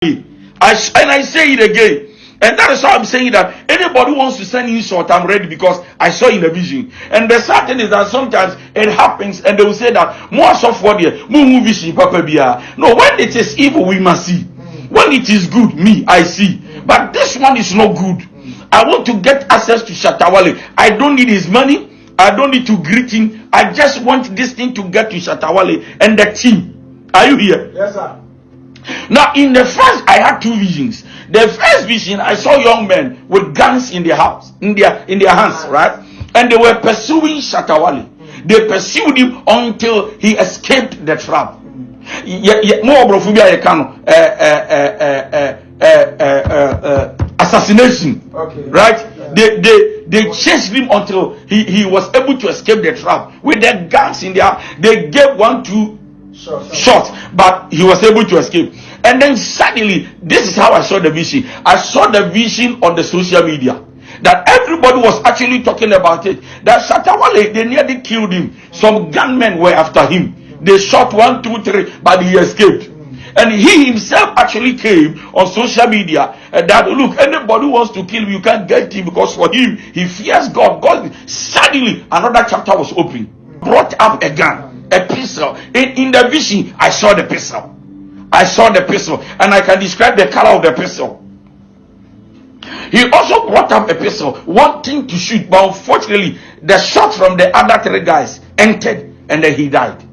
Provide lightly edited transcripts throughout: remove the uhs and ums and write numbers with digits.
I say it again. And that is why I'm saying that anybody wants to send insult, I'm ready, because I saw in a vision. And the sad thing is that sometimes it happens and they will say that more software vision, papa bia. No, when it is evil, we must see. When it is good, me, I see. But this one is not good. I want to get access to Wale. I don't need his money. I don't need to greet him. I just want this thing to get to Wale and the team. Are you here? Yes, sir. Now, in the first, I had two visions. The first vision, I saw young men with guns in their house, in their hands, right? And they were pursuing Wale. They pursued him until he escaped the trap. Assassination, okay. Right? They chased him until he was able to escape the trap with their guns in their. They gave 1-2 shots, but he was able to escape. And then suddenly, this is how I saw the vision. I saw the vision on the social media that everybody was actually talking about it. That Wale, they nearly killed him. Some gunmen were after him. They shot 1, 2, 3, but he escaped. And he himself actually came on social media that, look, anybody who wants to kill him, you can't get him, because for him, he fears God. God. Suddenly, another chapter was open. Brought up a gun, a pistol. In the vision, I saw the pistol. I saw the pistol, and I can describe the color of the pistol. He also brought up a pistol, wanting to shoot, but unfortunately, the shot from the other 3 guys entered, and then he died.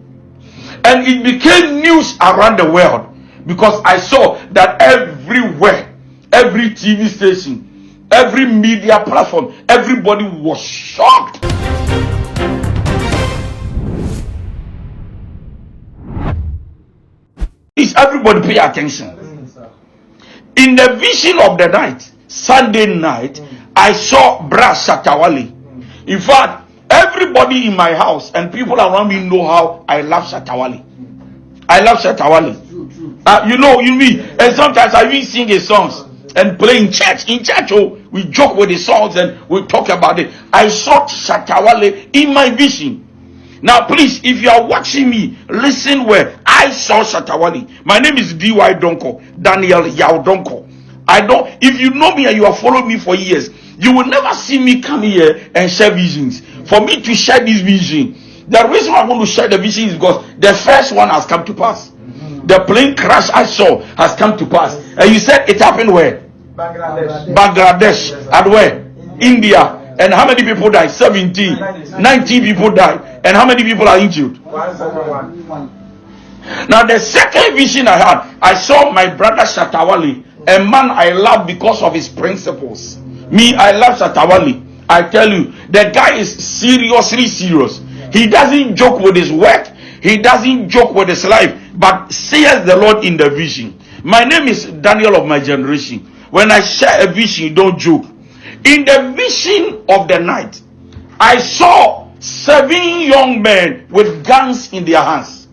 And it became news around the world, because I saw that everywhere, every TV station, every media platform, everybody was shocked. Please, everybody pay attention. In the vision of the night, Sunday night, I saw Wale. In fact, everybody in my house and people around me know how I love Wale. I love Wale. You know, and sometimes I even sing his songs and play in church. In church, we joke with the songs and we talk about it. I saw Wale in my vision. Now, please, if you are watching me, listen where I saw Wale. My name is D.Y. Donkor, Daniel Yao Donkor. If you know me and you have followed me for years, you will never see me come here and share visions. For me to share this vision, the reason I want to share the vision is because the first one has come to pass. The plane crash I saw has come to pass. And you said it happened where? Bangladesh. And where? India. And how many people died? 17. 19 people died. And how many people are injured? Now the second vision I had, I saw my brother Wale, a man I love because of his principles. Me, I love Wale. I tell you, the guy is seriously serious. He doesn't joke with his work. He doesn't joke with his life. But says the Lord in the vision. My name is Daniel of my generation. When I share a vision, don't joke. In the vision of the night, I saw 7 young men with guns in their hands.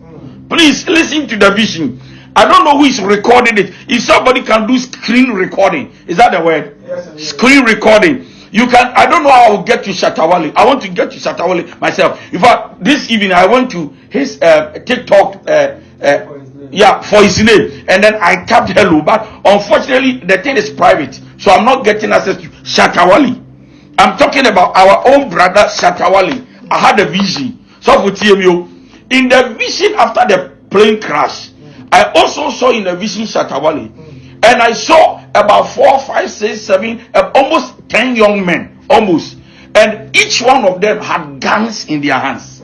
Please listen to the vision. I don't know who is recording it. If somebody can do screen recording, is that the word? Yes, screen recording. You can. I don't know how I'll get to Wale. I want to get to Wale myself. In fact, this evening I went to his TikTok. For his name, and then I tapped hello. But unfortunately, the thing is private, so I'm not getting access to Wale. I'm talking about our own brother Wale. I had a vision. So for TMU, in the vision after the plane crash, I also saw in the vision Wale, and I saw about 4, 5, 6, 7, almost 10 young men, almost, and each one of them had guns in their hands.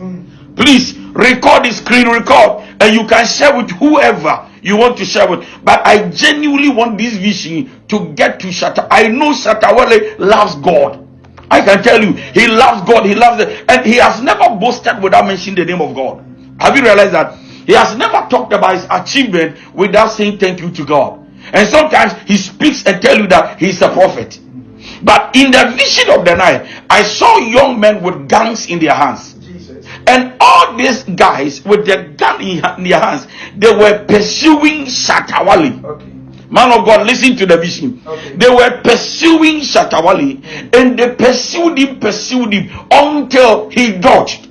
Please record the screen record, and you can share with whoever you want to share with. But I genuinely want this vision to get to Shata. I know Wale loves God. I can tell you, he loves God. He loves it, and he has never boasted without mentioning the name of God. Have you realized that? He has never talked about his achievement without saying thank you to God. And sometimes he speaks and tell you that he's a prophet. But in the vision of the night, I saw young men with guns in their hands. Jesus. And all these guys with their gun in their hands, they were pursuing Wale. Okay. Man of God, listen to the vision. Okay. They were pursuing Wale, and they pursued him until he dodged.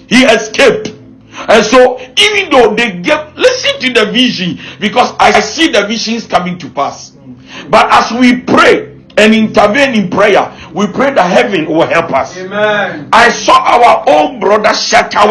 He escaped. And so, even though they listen to the vision, because I see the visions coming to pass. But as we pray and intervene in prayer, we pray that heaven will help us. Amen. I saw our own brother Shata.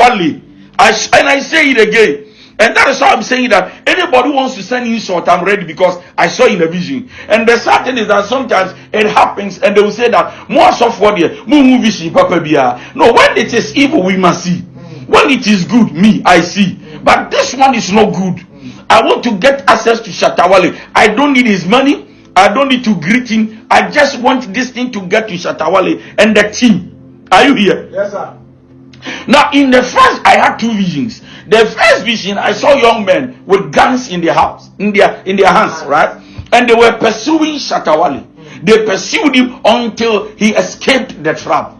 And I say it again. And that is why I'm saying that anybody who wants to send in Sh0t, I'm ready, because I saw in a vision. And the sad thing is that sometimes it happens and they will say that more software there, vision, papa bia. No, when it is evil, we must see. When it is good, me, I see. But this one is not good. I want to get access to Shata. I don't need his money. I don't need to greet him. I just want this thing to get to Shata and the team. Are you here? Yes, sir. Now, in the first, I had two visions. The first vision, I saw young men with guns in their house, in their hands, right? And they were pursuing Shata. They pursued him until he escaped the trap.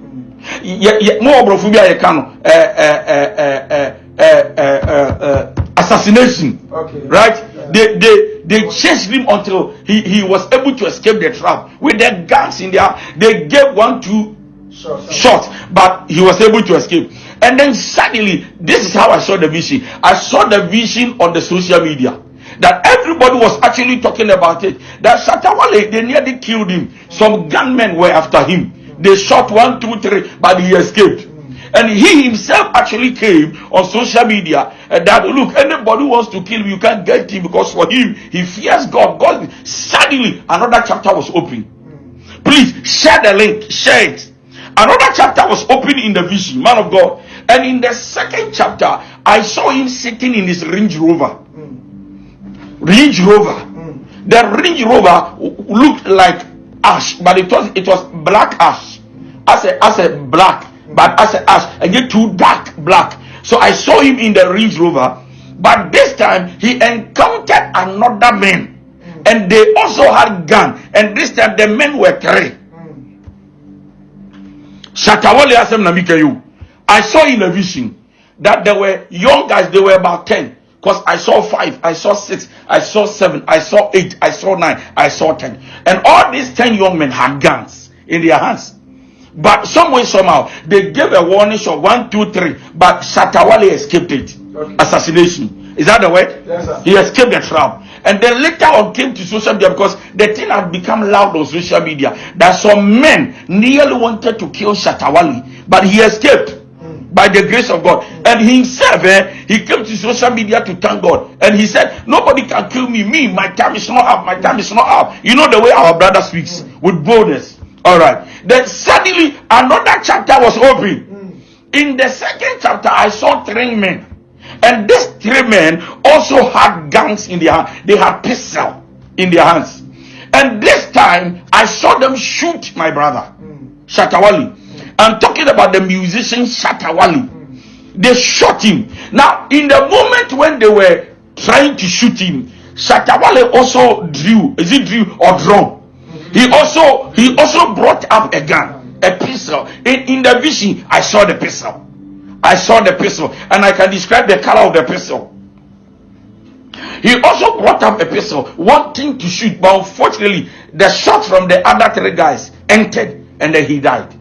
Assassination, okay. Right? Yeah. They chased him until he was able to escape the trap with their guns in their. They gave 1-2 shots, but he was able to escape. And then suddenly, this is how I saw the vision. I saw the vision on the social media that everybody was actually talking about it. That Shata, they nearly killed him. Some gunmen were after him. They shot 1, 2, 3, but he escaped. And he himself actually came on social media that, look, anybody who wants to kill him, you can't get him, because for him, he fears God. God. Suddenly, another chapter was open. Please share the link, share it. Another chapter was open in the vision, man of God. And in the second chapter, I saw him sitting in his Range Rover. Range Rover. The Range Rover looked like ash, but it was black ash. I said black, but I said ash, and get too dark black. So I saw him in the Range Rover, but this time he encountered another man, and they also had gun, and this time the men were 3. Shatawale asem na mikayu. I saw in a vision that there were young guys, they were about 10. Because I saw 5, I saw 6, I saw 7, I saw 8, I saw 9, I saw 10. And all these 10 young men had guns in their hands. But some way, somehow, they gave a warning shot 1, 2, 3. But Shatawale escaped it. Okay. Assassination. Is that the word? Yes, sir. He escaped the trap. And then later on came to social media, because the thing had become loud on social media that some men nearly wanted to kill Shatawale, but he escaped by the grace of God. And himself, he came to social media to thank God. And he said, nobody can kill me. My time is not up. My time is not up. You know the way our brother speaks with boldness. All right. Then suddenly another chapter was open. In the second chapter, I saw 3 men. And these 3 men also had guns in their hands. They had pistol in their hands. And this time, I saw them shoot my brother, Shatawale. I'm talking about the musician Shatawale. They shot him. Now, in the moment when they were trying to shoot him, Shatawale also drew. Is it drew or drawn? He also brought up a gun, a pistol. In the vision, I saw the pistol. I saw the pistol, and I can describe the color of the pistol. He also brought up a pistol, wanting to shoot, but unfortunately, the shot from the other 3 guys entered, and then he died.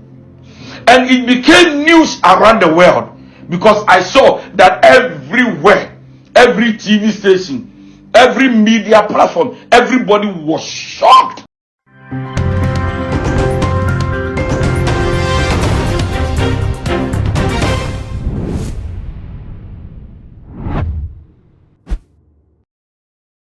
And it became news around the world, because I saw that everywhere, every TV station, every media platform, everybody was shocked